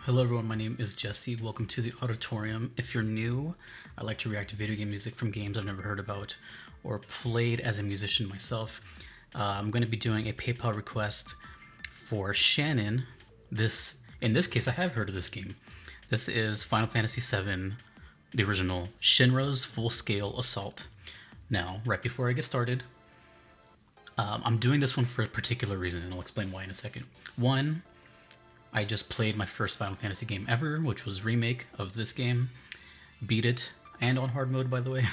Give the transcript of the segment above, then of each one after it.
Hello everyone, my name is Jesse. Welcome to the Auditorium. If you're new, I like to react to video game music from games I've never heard about or played as a musician myself. I'm going to be doing a PayPal request for Shannon. In this case, I have heard of this game. This is Final Fantasy VII, the original, Shinra's Full-Scale Assault. Now, right before I get started, I'm doing this one for a particular reason, and I'll explain why in a second. One, I just played my first Final Fantasy game ever, which was remake of this game. Beat it, and on hard mode, by the way.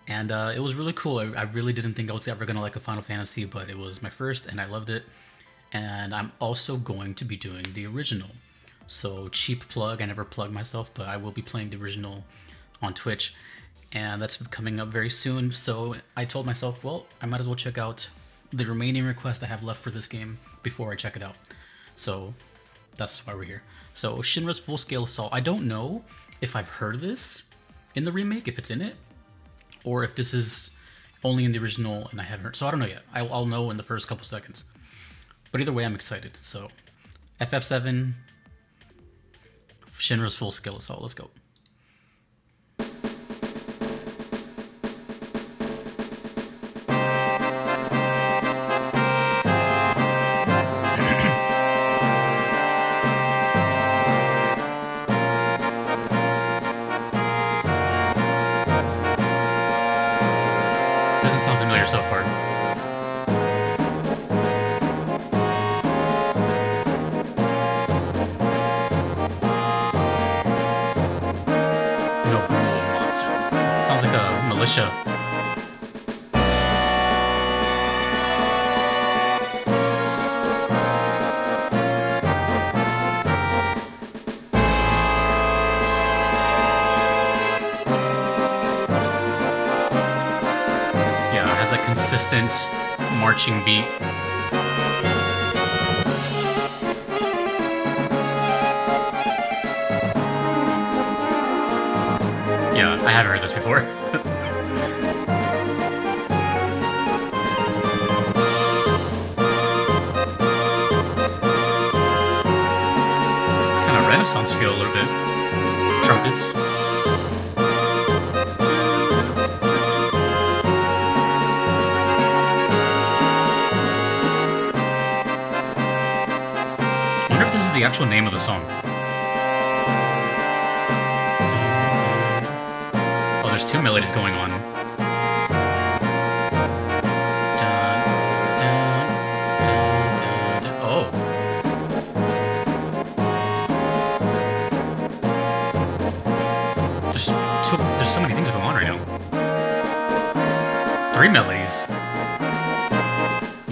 And it was really cool. I really didn't think I was ever going to like a Final Fantasy, but it was my first, and I loved it. And I'm also going to be doing the original. So, cheap plug, I never plug myself, but I will be playing the original on Twitch. And that's coming up very soon, so I told myself, well, I might as well check out the remaining requests I have left for this game before I check it out. So that's why we're here. So Shinra's Full-Scale Assault. I don't know if I've heard of this in the remake, if it's in it, or if this is only in the original and I haven't heard. So I don't know yet. I'll know in the first couple seconds. But either way, I'm excited. So FF7, Shinra's Full-Scale Assault. Let's go. Doesn't sound familiar so far. No, sounds like a militia. Has a consistent marching beat. Yeah, I haven't heard this before. Kind of Renaissance feel a little bit. Trumpets. This is the actual name of the song. Oh, there's two melodies going on. Oh. There's so many things going on right now. Three melodies.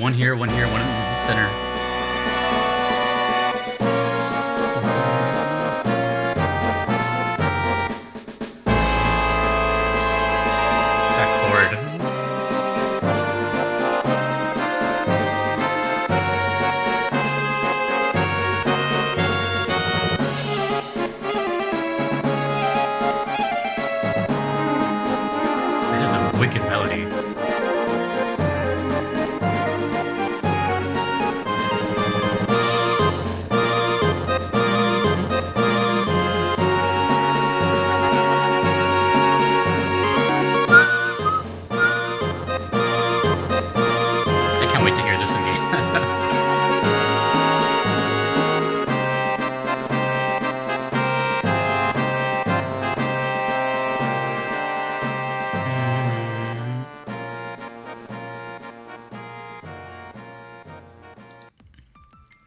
One here, one in the center. Wicked melody. I can't wait to hear this in game.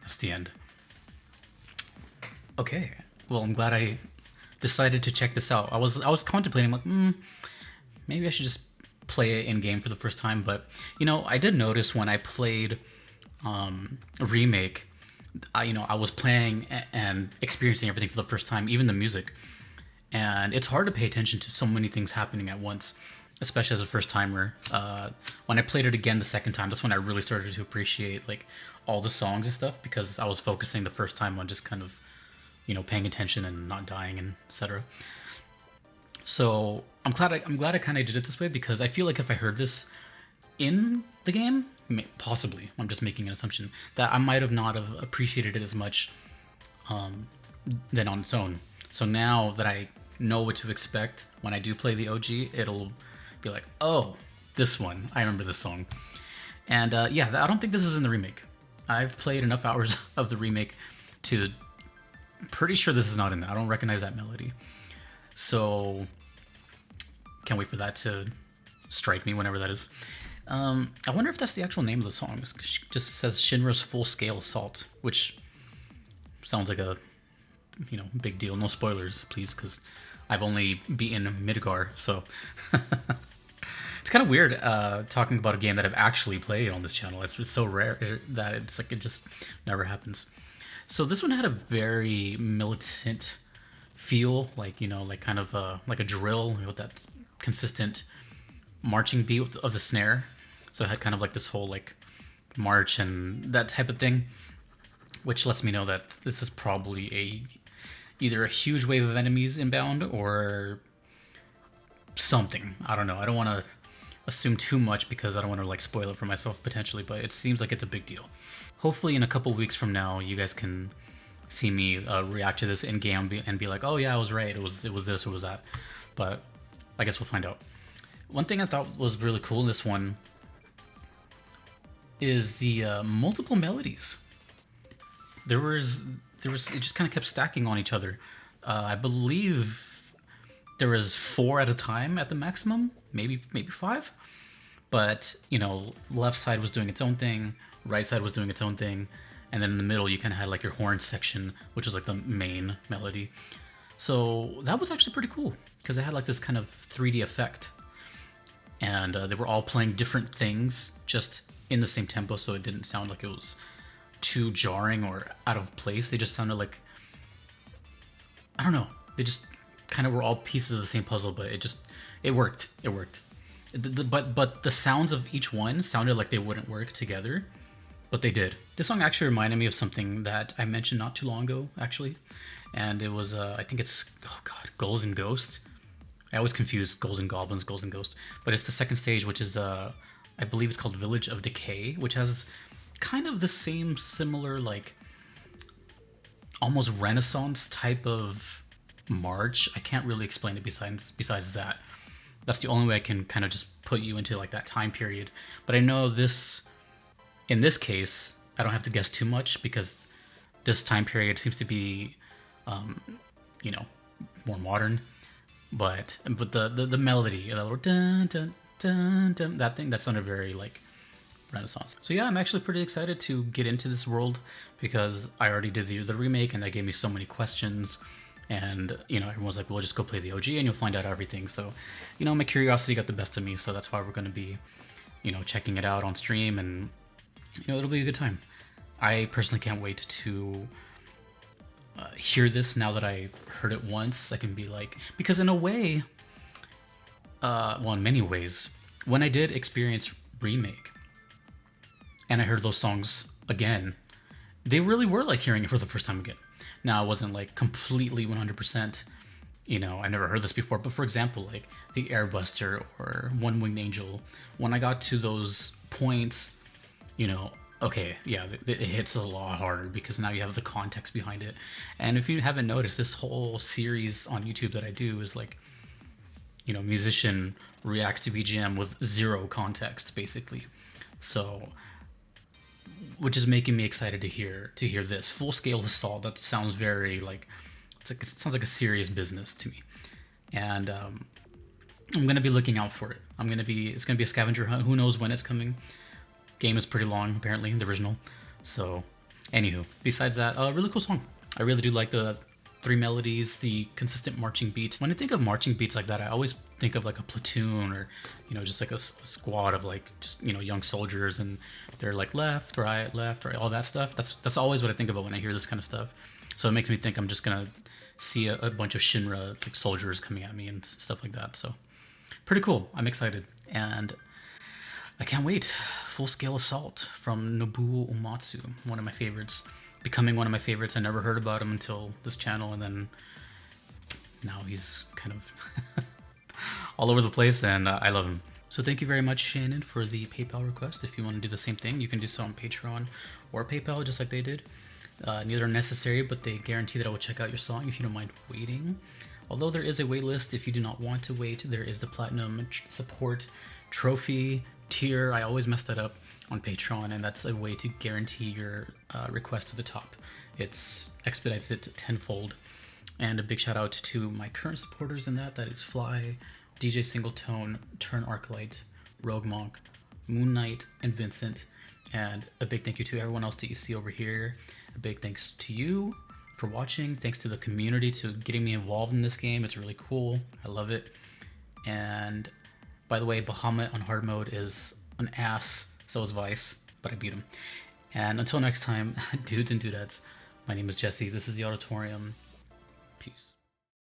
That's the end. Okay, well, I'm glad I decided to check this out. I was contemplating, like, maybe I should just play it in game for the first time. But you know, I did notice when I played a remake, I was playing and experiencing everything for the first time, even the music, and it's hard to pay attention to so many things happening at once, especially as a first timer. When I played it again the second time, that's when I really started to appreciate like all the songs and stuff, because I was focusing the first time on just kind of, paying attention and not dying and etc. So I'm glad I kind of did it this way, because I feel like if I heard this in the game, possibly, I'm just making an assumption, that I might have not have appreciated it as much than on its own. So now that I know what to expect when I do play the OG, it'll be like, oh, this one, I remember this song. And yeah, I don't think this is in the remake. I've played enough hours of the remake to pretty sure this is not in there. I don't recognize that melody. So can't wait for that to strike me whenever that is. I wonder if that's the actual name of the song. It just says Shinra's Full Scale Assault, which sounds like a, you know, big deal. No spoilers, please, because I've only beaten Midgar, so it's kind of weird talking about a game that I've actually played on this channel. It's so rare that it's like it just never happens. So this one had a very militant feel, like, you know, like kind of like a drill with that consistent marching beat of the snare. So it had kind of like this whole like march and that type of thing, which lets me know that this is probably either a huge wave of enemies inbound or something. I don't know. I don't want to assume too much because I don't want to like spoil it for myself potentially, but it seems like it's a big deal. Hopefully in a couple weeks from now, you guys can see me react to this in game and be like, oh yeah, I was right. It was this, it was that. But I guess we'll find out. One thing I thought was really cool in this one is the multiple melodies. There was it just kind of kept stacking on each other. I believe there was 4 at a time at the maximum, maybe 5. But you know, left side was doing its own thing, right side was doing its own thing, and then in the middle you kind of had like your horn section, which was like the main melody. So that was actually pretty cool because it had like this kind of 3D effect, and they were all playing different things just in the same tempo, so it didn't sound like it was too jarring or out of place. They just sounded like, I don't know, they just kind of were all pieces of the same puzzle, but it worked. But the sounds of each one sounded like they wouldn't work together, but they did. This song actually reminded me of something that I mentioned not too long ago, actually, and it was I think it's, oh god, Ghouls and Ghosts. I always confuse Ghouls and Goblins, Ghouls and Ghosts, but it's the second stage, which is I believe it's called Village of Decay, which has kind of the same similar like almost Renaissance type of march. I can't really explain it besides that. That's the only way I can kind of just put you into like that time period. But I know this, in this case, I don't have to guess too much because this time period seems to be, you know, more modern. But the melody, that little dun dun dun dun, that thing, that sounded very like Renaissance. So yeah, I'm actually pretty excited to get into this world because I already did the remake and that gave me so many questions. And, you know, everyone's like, well, just go play the OG and you'll find out everything. So, you know, my curiosity got the best of me. So that's why we're going to be, you know, checking it out on stream, and, you know, it'll be a good time. I personally can't wait to hear this now that I heard it once. I can be like, because in a way, well, in many ways, when I did experience remake and I heard those songs again, they really were like hearing it for the first time again. Now, I wasn't like completely 100%, you know, I never heard this before, but for example, like the Airbuster or One Winged Angel, when I got to those points, you know, okay, yeah, it hits a lot harder because now you have the context behind it. And if you haven't noticed, this whole series on YouTube that I do is like, you know, musician reacts to VGM with zero context, basically. So, which is making me excited to hear this Full Scale Assault. That sounds very like, it sounds like a serious business to me, and I'm gonna be looking out for it. It's gonna be a scavenger hunt. Who knows when it's coming? Game is pretty long, apparently, the original. So, anywho, besides that, really cool song. I really do like the 3 melodies, the consistent marching beat. When I think of marching beats like that, I always think of like a platoon or, you know, just like a squad of like, just, you know, young soldiers, and they're like left, right, all that stuff. That's always what I think about when I hear this kind of stuff. So it makes me think I'm just gonna see a bunch of Shinra like soldiers coming at me and stuff like that. So pretty cool. I'm excited, and I can't wait. Full Scale Assault from Nobuo Uematsu, one of my favorites, becoming one of my favorites. I never heard about him until this channel, and then now he's kind of all over the place, and I love him. So thank you very much, Shannon, for the PayPal request. If you want to do the same thing, you can do so on Patreon or PayPal, just like they did. Neither are necessary, but they guarantee that I will check out your song if you don't mind waiting. Although there is a wait list, if you do not want to wait, there is the Platinum support trophy tier. I always mess that up on Patreon, and that's a way to guarantee your request to the top. It expedites it tenfold. And a big shout out to my current supporters in that. That is Fly, DJ Singletone, Turn Arclight, Rogue Monk, Moon Knight, and Vincent. And a big thank you to everyone else that you see over here. A big thanks to you for watching. Thanks to the community to getting me involved in this game. It's really cool. I love it. And by the way, Bahamut on hard mode is an ass. So is Vice, but I beat him. And until next time, dudes and dudettes, my name is Jesse. This is the Auditorium. Peace.